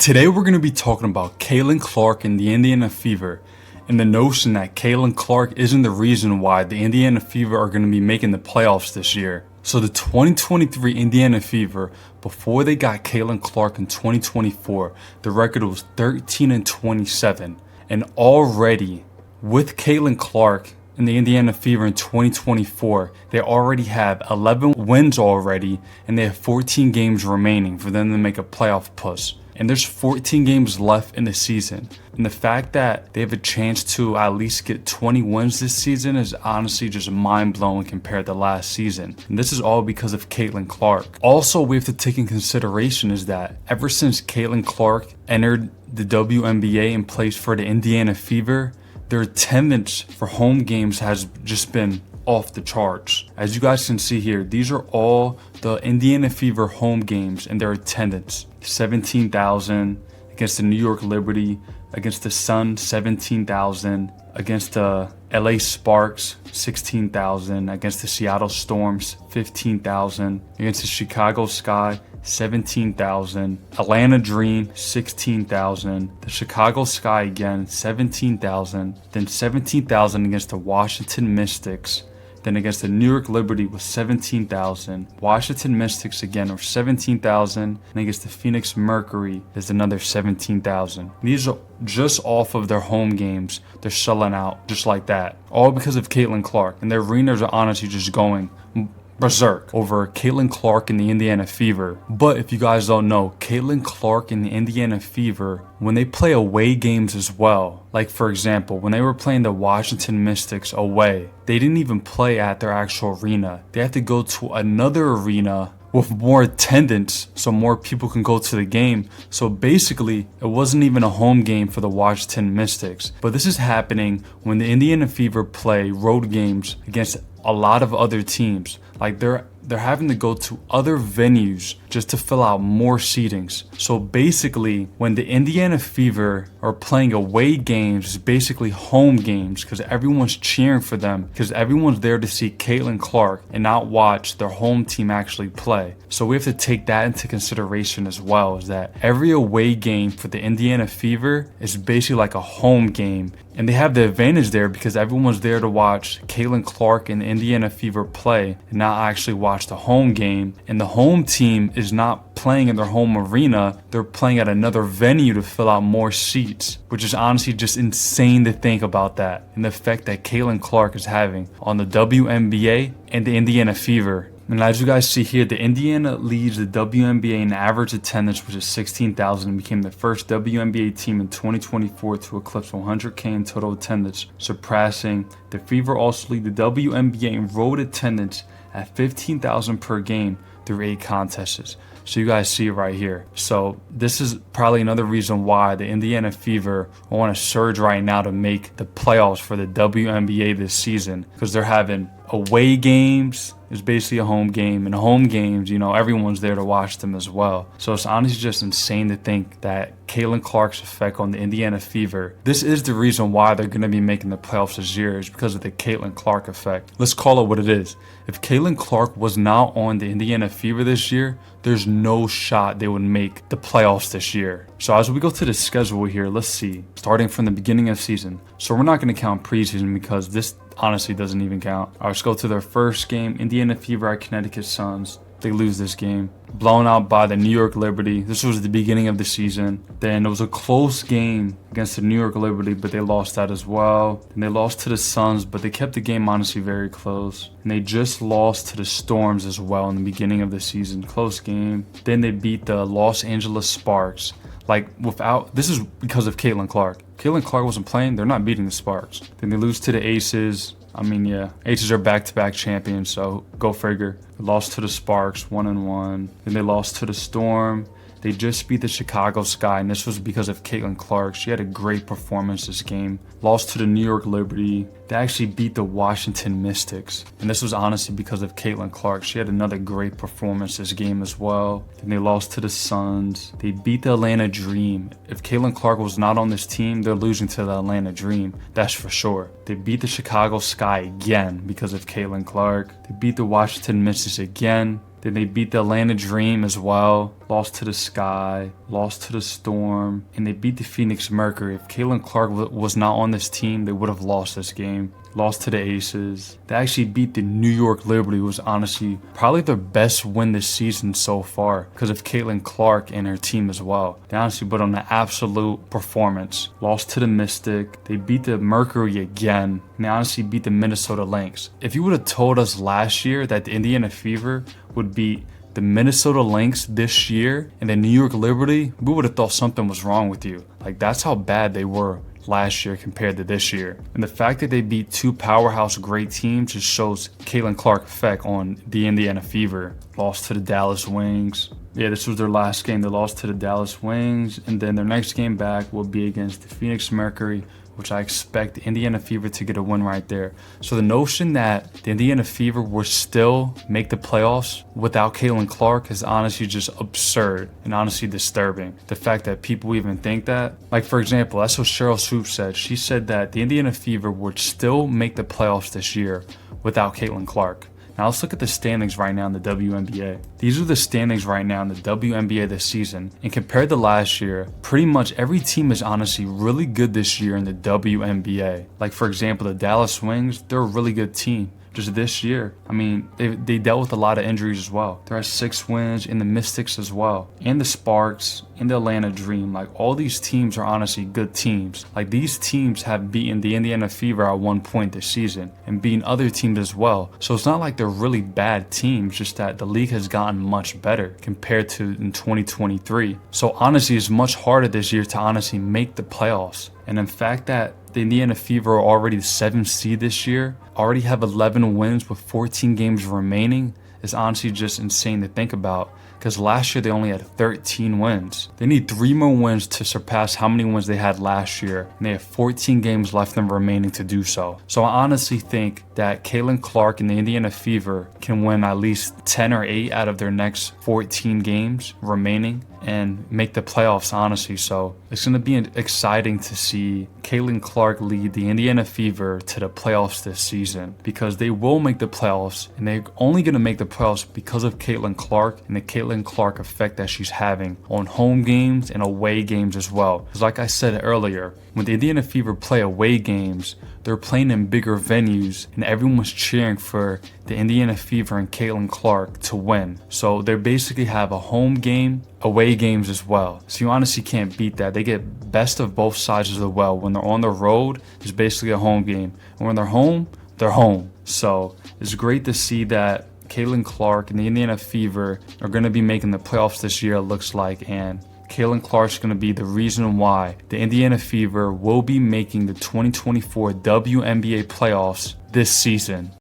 Today we're going to be talking about Caitlin Clark and the Indiana Fever, and the notion that Caitlin Clark isn't the reason why the Indiana Fever are going to be making the playoffs this year. So the 2023 Indiana Fever, before they got Caitlin Clark in 2024, the record was 13-27, and already with Caitlin Clark and the Indiana Fever in 2024, they already have 11 wins already, and they have 14 games remaining for them to make a playoff push. And there's 14 games left in the season. And the fact that they have a chance to at least get 20 wins this season is honestly just mind-blowing compared to last season. And this is all because of Caitlin Clark. Also, we have to take in consideration is that ever since Caitlin Clark entered the WNBA and plays for the Indiana Fever, their attendance for home games has just been off the charts. As you guys can see here, these are all the Indiana Fever home games and their attendance. 17,000 against the New York Liberty, against the Sun 17,000, against the LA Sparks 16,000, against the Seattle Storms 15,000, against the Chicago Sky 17,000, Atlanta Dream 16,000, the Chicago Sky again 17,000, then 17,000 against the Washington Mystics. Then against the New York Liberty was 17,000. Washington Mystics again are 17,000. And against the Phoenix Mercury is another 17,000. These are just off of their home games. They're selling out just like that. All because of Caitlin Clark. And their arenas are honestly just going berserk over Caitlin Clark and the Indiana Fever. But if you guys don't know, Caitlin Clark and the Indiana Fever, when they play away games as well, like for example, when they were playing the Washington Mystics away, they didn't even play at their actual arena. They had to go to another arena with more attendance so more people can go to the game. So basically, it wasn't even a home game for the Washington Mystics. But this is happening when the Indiana Fever play road games against a lot of other teams. Like they're having to go to other venues just to fill out more seatings. So basically, when the Indiana Fever are playing away games, it's basically home games because everyone's cheering for them because everyone's there to see Caitlin Clark and not watch their home team actually play. So we have to take that into consideration as well, is that every away game for the Indiana Fever is basically like a home game. And they have the advantage there because everyone's there to watch Caitlin Clark and the Indiana Fever play and not actually watch the home game. And the home team is not playing in their home arena. They're playing at another venue to fill out more seats, which is honestly just insane to think about that and the effect that Caitlin Clark is having on the WNBA and the Indiana Fever. And as you guys see here, the Indiana leads the WNBA in average attendance, which is 16,000, and became the first WNBA team in 2024 to eclipse 100K in total attendance, surpassing the Fever. Also lead the WNBA in road attendance at 15,000 per game through 8 contests. So you guys see it right here. So this is probably another reason why the Indiana Fever want to surge right now to make the playoffs for the WNBA this season, because they're having away games. It's basically a home game, and home games, everyone's there to watch them as well. So it's honestly just insane to think that Caitlin Clark's effect on the Indiana Fever, this is the reason why they're going to be making the playoffs this year, is because of the Caitlin Clark effect. Let's call it what it is. If Caitlin Clark was not on the Indiana Fever this year, there's no shot they would make the playoffs this year. So as we go to the schedule here, let's see, starting from the beginning of the season. So we're not going to count preseason because this honestly doesn't even count. All right, let's go to their first game, Indiana Fever at Connecticut Suns. They lose this game. Blown out by the New York Liberty. This was the beginning of the season. Then it was a close game against the New York Liberty, but they lost that as well. And they lost to the Suns, but they kept the game honestly very close. And they just lost to the Storms as well in the beginning of the season. Close game. Then they beat the Los Angeles Sparks. This is because of Caitlin Clark. Caitlin Clark wasn't playing, they're not beating the Sparks. Then they lose to the Aces. Aces are back-to-back champions, so go figure. They lost to the Sparks, 1-1. Then they lost to the Storm. They just beat the Chicago Sky, and this was because of Caitlin Clark. She had a great performance this game. Lost to the New York Liberty. They actually beat the Washington Mystics, and this was honestly because of Caitlin Clark. She had another great performance this game as well. Then they lost to the Suns. They beat the Atlanta Dream. If Caitlin Clark was not on this team, they're losing to the Atlanta Dream. That's for sure. They beat the Chicago Sky again because of Caitlin Clark. They beat the Washington Mystics again. Then they beat the Atlanta Dream as well, lost to the Sky, lost to the Storm, and they beat the Phoenix Mercury. If Caitlin Clark was not on this team, they would have lost this game. Lost to the Aces. They actually beat the New York Liberty, who was honestly probably their best win this season so far because of Caitlin Clark and her team as well. They honestly put on an absolute performance. Lost to the Mystic. They beat the Mercury again. And they honestly beat the Minnesota Lynx. If you would have told us last year that the Indiana Fever would beat the Minnesota Lynx this year and the New York Liberty, we would have thought something was wrong with you. Like, that's how bad they were last year compared to this year. And the fact that they beat two powerhouse great teams just shows Caitlin Clark effect on the Indiana Fever. Lost to the Dallas Wings. Yeah, this was their last game. They lost to the Dallas Wings, and then their next game back will be against the Phoenix Mercury, which I expect the Indiana Fever to get a win right there. So the notion that the Indiana Fever will still make the playoffs without Caitlin Clark is honestly just absurd and honestly disturbing. The fact that people even think that. Like, for example, that's what Cheryl Swoops said. She said that the Indiana Fever would still make the playoffs this year without Caitlin Clark. Now let's look at the standings right now in the WNBA. These are the standings right now in the WNBA this season. And compared to last year, pretty much every team is honestly really good this year in the WNBA. Like, for example, the Dallas Wings, they're a really good team. Just this year, I mean, they dealt with a lot of injuries as well. They're at 6 wins, and the Mystics as well, and the Sparks, and the Atlanta Dream. Like, all these teams are honestly good teams. Like, these teams have beaten the Indiana Fever at one point this season, and beaten other teams as well. So it's not like they're really bad teams, just that the league has gotten much better compared to in 2023. So honestly, it's much harder this year to honestly make the playoffs. And in fact that the Indiana Fever are already the 7th seed this year, already have 11 wins with 14 games remaining, is honestly just insane to think about. Because last year they only had 13 wins. They need 3 more wins to surpass how many wins they had last year. And they have 14 games left in remaining to do so. So I honestly think that Caitlin Clark and the Indiana Fever can win at least 10 or 8 out of their next 14 games remaining and make the playoffs, honestly. So it's going to be exciting to see Caitlin Clark lead the Indiana Fever to the playoffs this season, because they will make the playoffs, and they're only going to make the playoffs because of Caitlin Clark and the Caitlin Clark effect that she's having on home games and away games as well. Because like I said earlier, when the Indiana Fever play away games, they're playing in bigger venues, and everyone's cheering for the Indiana Fever and Caitlin Clark to win. So they basically have a home game, away games as well. So you honestly can't beat that. They get best of both sides of the well. When they're on the road, it's basically a home game. And when they're home, they're home. So it's great to see that Caitlin Clark and the Indiana Fever are going to be making the playoffs this year, it looks like, and Caitlin Clark's going to be the reason why the Indiana Fever will be making the 2024 WNBA playoffs this season.